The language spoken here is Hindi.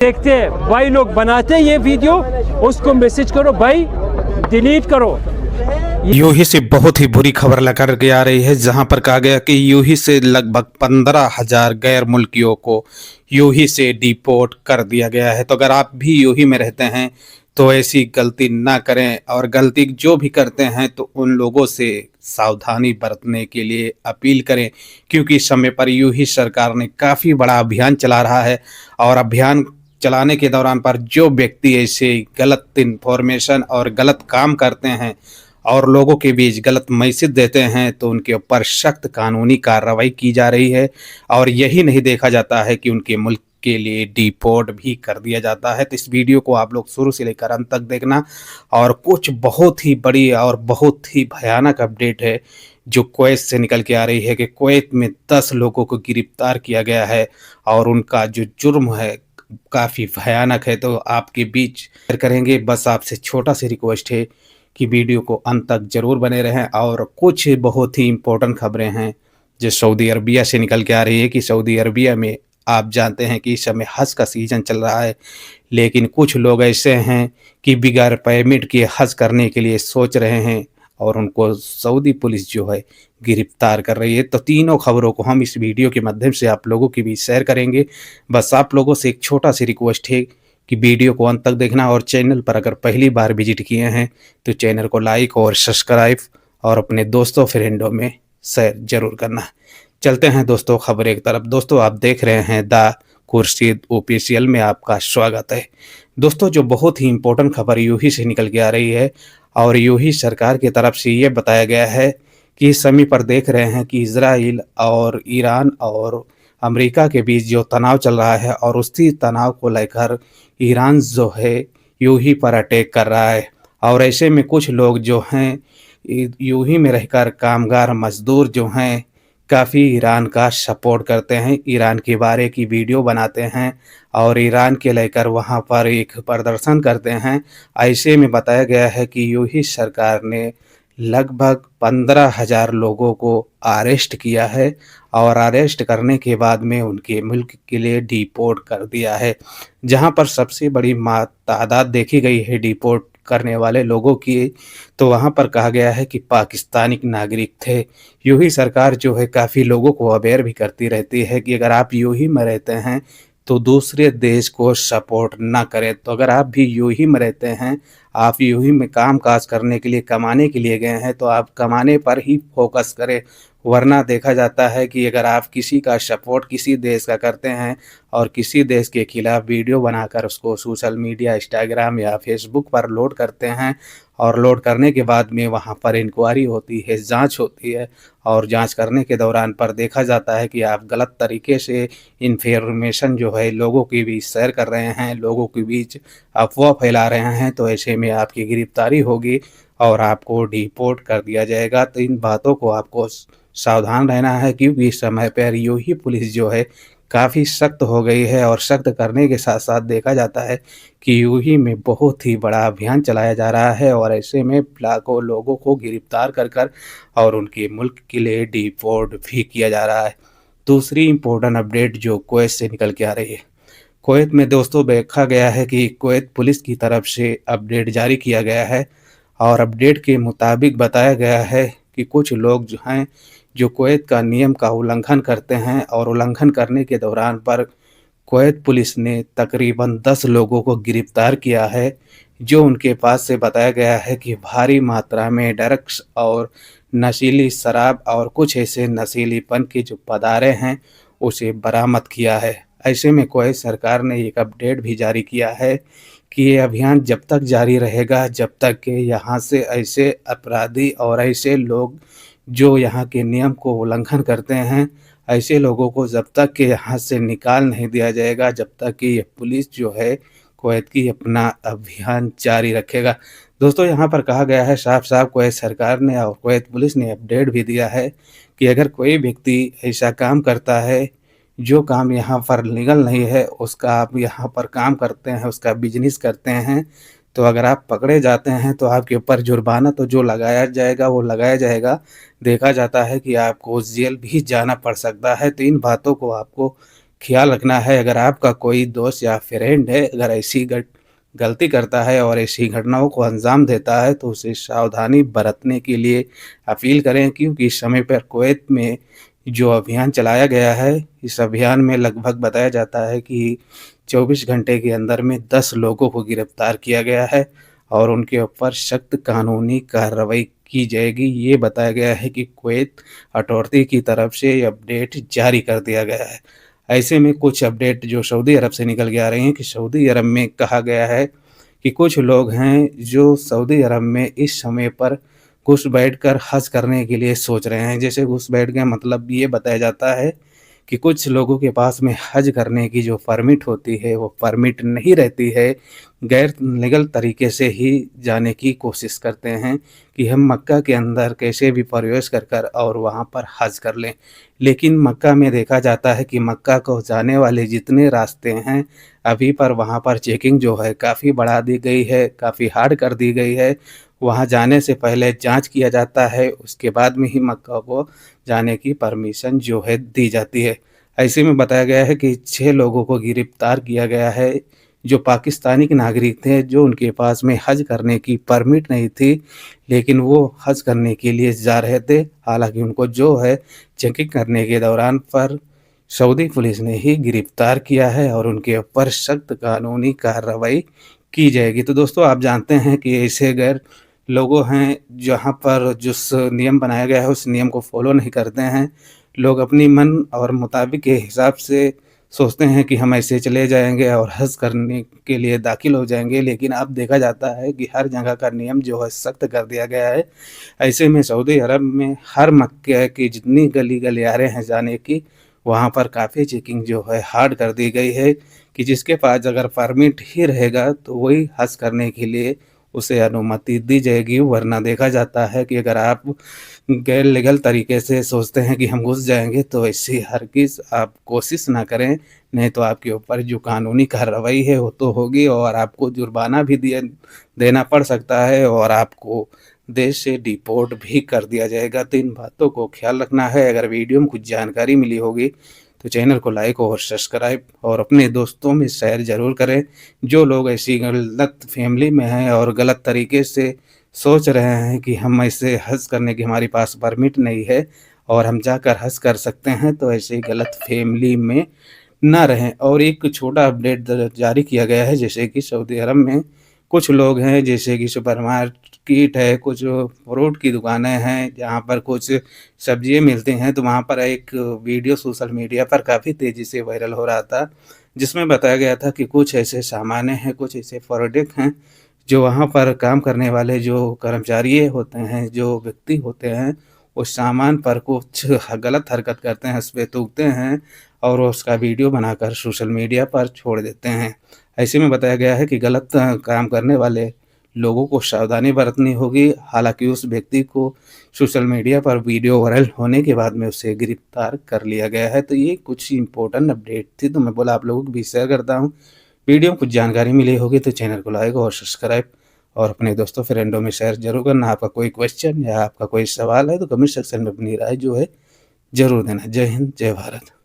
देखते हैं भाई लोग बनाते हैं ये वीडियो, उसको मैसेज करो भाई डिलीट करो। यूही से बहुत ही बुरी खबर लेकर के आ रही है, जहां पर कहा गया कि यूही से लगभग 15,000 गैर मुल्कियों को यूही से डिपोर्ट कर दिया गया है। तो अगर आप भी यूही में रहते हैं तो ऐसी गलती ना करें, और गलती जो भी करते हैं तो उन लोगों से सावधानी बरतने के लिए अपील करें, क्योंकि इस समय पर यूही सरकार ने काफ़ी बड़ा अभियान चला रहा है। और अभियान चलाने के दौरान पर जो व्यक्ति ऐसे गलत इन्फॉर्मेशन और गलत काम करते हैं और लोगों के बीच गलत मैसेज देते हैं तो उनके ऊपर सख्त कानूनी कार्रवाई की जा रही है। और यही नहीं देखा जाता है कि उनके मुल्क के लिए डिपोर्ट भी कर दिया जाता है। तो इस वीडियो को आप लोग शुरू से लेकर अंत तक देखना। और कुछ बहुत ही बड़ी और बहुत ही भयानक अपडेट है जो कुवैत से निकल के आ रही है कि कुवैत में 10 लोगों को गिरफ्तार किया गया है और उनका जो जुर्म है काफ़ी भयानक है। तो आपके बीच शेयर करेंगे, बस आपसे छोटा सी रिक्वेस्ट है कि वीडियो को अंत तक जरूर बने रहें। और कुछ बहुत ही इम्पोर्टेंट खबरें हैं जो सऊदी अरबिया से निकल के आ रही है कि सऊदी अरबिया में आप जानते हैं कि इस समय हज का सीज़न चल रहा है, लेकिन कुछ लोग ऐसे हैं कि बिगैर परमिट के हज करने के लिए सोच रहे हैं और उनको सऊदी पुलिस जो है गिरफ्तार कर रही है। तो तीनों खबरों को हम इस वीडियो के माध्यम से आप लोगों के बीच शेयर करेंगे। बस आप लोगों से एक छोटा सी रिक्वेस्ट है कि वीडियो को अंत तक देखना, और चैनल पर अगर पहली बार विजिट किए हैं तो चैनल को लाइक और सब्सक्राइब और अपने दोस्तों फ्रेंडों में शेयर जरूर करना। चलते हैं दोस्तों खबर एक तरफ। दोस्तों आप देख रहे हैं द खुर्शीद ऑफिशियल में आपका स्वागत है। दोस्तों जो बहुत ही इम्पोर्टेंट खबर यूही से निकल के आ रही है, और यूही सरकार की तरफ से ये बताया गया है कि इस समय पर देख रहे हैं कि इजराइल और ईरान और अमेरिका के बीच जो तनाव चल रहा है, और उसी तनाव को लेकर ईरान जो है यूही पर अटैक कर रहा है। और ऐसे में कुछ लोग जो हैं यूही में रहकर कामगार मजदूर जो हैं काफ़ी ईरान का सपोर्ट करते हैं, ईरान के बारे की वीडियो बनाते हैं और ईरान के लेकर वहाँ पर एक प्रदर्शन करते हैं। ऐसे में बताया गया है कि यूही सरकार ने लगभग 15,000 लोगों को अरेस्ट किया है, और अरेस्ट करने के बाद में उनके मुल्क के लिए डिपोर्ट कर दिया है। जहां पर सबसे बड़ी तादाद देखी गई है डिपोर्ट करने वाले लोगों की, तो वहां पर कहा गया है कि पाकिस्तानी नागरिक थे। यूही सरकार जो है काफ़ी लोगों को अवेयर भी करती रहती है कि अगर आप यूही में रहते हैं तो दूसरे देश को सपोर्ट ना करें। तो अगर आप भी यूही में रहते हैं, आप यूही में काम काज करने के लिए, कमाने के लिए गए हैं, तो आप कमाने पर ही फोकस करें। वरना देखा जाता है कि अगर आप किसी का सपोर्ट किसी देश का करते हैं और किसी देश के खिलाफ वीडियो बनाकर उसको सोशल मीडिया, इंस्टाग्राम या फेसबुक पर लोड करते हैं, और लोड करने के बाद में वहाँ पर इंक्वायरी होती है, जांच होती है, और जांच करने के दौरान पर देखा जाता है कि आप गलत तरीके से इन्फॉर्मेशन जो है लोगों के बीच शेयर कर रहे हैं, लोगों के बीच अफवाह फैला रहे हैं, तो ऐसे में आपकी गिरफ्तारी होगी और आपको डिपोर्ट कर दिया जाएगा। तो इन बातों को आपको सावधान रहना है, क्योंकि इस समय पर यूही पुलिस जो है काफ़ी सख्त हो गई है। और सख्त करने के साथ साथ देखा जाता है कि यूही में बहुत ही बड़ा अभियान चलाया जा रहा है, और ऐसे में लाखों लोगों को गिरफ्तार कर कर और उनके मुल्क के लिए डिपोर्ट भी किया जा रहा है। दूसरी इम्पोर्टेंट अपडेट जो कुवैत से निकल के आ रही है, कुवैत में दोस्तों देखा गया है कि कुवैत पुलिस की तरफ से अपडेट जारी किया गया है, और अपडेट के मुताबिक बताया गया है कि कुछ लोग जो हैं जो कुवैत का नियम का उल्लंघन करते हैं, और उल्लंघन करने के दौरान पर कुवैत पुलिस ने तकरीबन 10 लोगों को गिरफ्तार किया है, जो उनके पास से बताया गया है कि भारी मात्रा में ड्रग्स और नशीली शराब और कुछ ऐसे नशीलीपन के जो पदार्थ हैं उसे बरामद किया है। ऐसे में कुवैत सरकार ने एक अपडेट भी जारी किया है कि ये अभियान जब तक जारी रहेगा जब तक कि यहाँ से ऐसे अपराधी और ऐसे लोग जो यहाँ के नियम को उल्लंघन करते हैं, ऐसे लोगों को जब तक कि यहाँ से निकाल नहीं दिया जाएगा, जब तक कि ये पुलिस जो है कुवैत की अपना अभियान जारी रखेगा। दोस्तों यहाँ पर कहा गया है साफ साफ, कुवैत सरकार ने और कुवैत पुलिस ने अपडेट भी दिया है कि अगर कोई व्यक्ति ऐसा काम करता है जो काम यहाँ पर लीगल नहीं है, उसका आप यहाँ पर काम करते हैं, उसका बिजनेस करते हैं, तो अगर आप पकड़े जाते हैं तो आपके ऊपर जुर्माना तो जो लगाया जाएगा वो लगाया जाएगा। देखा जाता है कि आपको जेल भी जाना पड़ सकता है। तो इन बातों को आपको ख्याल रखना है। अगर आपका कोई दोस्त या फ्रेंड है अगर ऐसी गलती करता है और ऐसी घटनाओं को अंजाम देता है तो उसे सावधानी बरतने के लिए अपील करें, क्योंकि इस समय पर कुवैत में जो अभियान चलाया गया है, इस अभियान में लगभग बताया जाता है कि 24 घंटे के अंदर में 10 लोगों को गिरफ्तार किया गया है और उनके ऊपर सख्त कानूनी कार्रवाई की जाएगी। ये बताया गया है कि कुवैत अथॉरिटी की तरफ से ये अपडेट जारी कर दिया गया है। ऐसे में कुछ अपडेट जो सऊदी अरब से निकल के आ रही हैं कि सऊदी अरब में कहा गया है कि कुछ लोग हैं जो सऊदी अरब में इस समय पर घुस बैठकर हज करने के लिए सोच रहे हैं। जैसे घुस बैठ गए मतलब ये बताया जाता है कि कुछ लोगों के पास में हज करने की जो परमिट होती है वो परमिट नहीं रहती है, गैर लीगल तरीके से ही जाने की कोशिश करते हैं कि हम मक्का के अंदर कैसे भी प्रवेश कर कर और वहाँ पर हज कर लें। लेकिन मक्का में देखा जाता है कि मक्का को जाने वाले जितने रास्ते हैं अभी पर वहाँ पर चेकिंग जो है काफ़ी बढ़ा दी गई है, काफ़ी हार्ड कर दी गई है। वहाँ जाने से पहले जांच किया जाता है, उसके बाद में ही मक्का को जाने की परमिशन जो है दी जाती है। ऐसे में बताया गया है कि 6 लोगों को गिरफ्तार किया गया है जो पाकिस्तानी के नागरिक थे, जो उनके पास में हज करने की परमिट नहीं थी, लेकिन वो हज करने के लिए जा रहे थे। हालांकि उनको जो है चेकिंग करने के दौरान पर सऊदी पुलिस ने ही गिरफ्तार किया है और उनके ऊपर सख्त कानूनी कार्रवाई की जाएगी। तो दोस्तों आप जानते हैं कि ऐसे गैर लोगों हैं जहाँ पर जिस नियम बनाया गया है उस नियम को फॉलो नहीं करते हैं। लोग अपनी मन और मुताबिक के हिसाब से सोचते हैं कि हम ऐसे चले जाएंगे और हज करने के लिए दाखिल हो जाएंगे, लेकिन अब देखा जाता है कि हर जगह का नियम जो है सख्त कर दिया गया है। ऐसे में सऊदी अरब में हर मक्के की जितनी गली गलियारे हैं जाने की, वहाँ पर काफ़ी चेकिंग जो है हार्ड कर दी गई है कि जिसके पास अगर परमिट ही रहेगा तो वही हज करने के लिए उसे अनुमति दी जाएगी। वरना देखा जाता है कि अगर आप गैर लीगल तरीके से सोचते हैं कि हम घुस जाएंगे तो ऐसी हरगिज़ आप कोशिश ना करें, नहीं तो आपके ऊपर जो कानूनी कार्रवाई है वो तो होगी और आपको जुर्माना भी देना पड़ सकता है और आपको देश से डिपोर्ट भी कर दिया जाएगा। तो इन बातों को ख्याल रखना है। अगर वीडियो में कुछ जानकारी मिली होगी तो चैनल को लाइक और सब्सक्राइब और अपने दोस्तों में शेयर ज़रूर करें। जो लोग ऐसी गलत फैमिली में हैं और गलत तरीके से सोच रहे हैं कि हम ऐसे हज करने की हमारे पास परमिट नहीं है और हम जाकर हज कर सकते हैं, तो ऐसे गलत फैमिली में ना रहें। और एक छोटा अपडेट जारी किया गया है, जैसे कि सऊदी अरब में कुछ लोग हैं जैसे कि सुपरमार्केट है, कुछ फ्रूट की दुकानें हैं जहाँ पर कुछ सब्जियाँ मिलती हैं, तो वहाँ पर एक वीडियो सोशल मीडिया पर काफ़ी तेज़ी से वायरल हो रहा था, जिसमें बताया गया था कि कुछ ऐसे सामानें हैं, कुछ ऐसे प्रोडक्ट हैं जो वहाँ पर काम करने वाले जो कर्मचारी होते हैं, जो व्यक्ति होते हैं, उस सामान पर कुछ गलत हरकत करते हैं, उस पे थूकते हैं और उसका वीडियो बनाकर सोशल मीडिया पर छोड़ देते हैं। ऐसे में बताया गया है कि गलत काम करने वाले लोगों को सावधानी बरतनी होगी। हालांकि उस व्यक्ति को सोशल मीडिया पर वीडियो वायरल होने के बाद में उसे गिरफ्तार कर लिया गया है। तो ये कुछ इम्पोर्टेंट अपडेट थी, तो मैं बोला आप लोगों को भी शेयर करता हूँ। वीडियो में कुछ जानकारी मिली होगी तो चैनल को लाइक और सब्सक्राइब और अपने दोस्तों फ्रेंडों में शेयर जरूर करना। आपका कोई क्वेश्चन या आपका कोई सवाल है तो कमेंट सेक्शन में अपनी राय जो है ज़रूर देना। जय हिंद, जय भारत।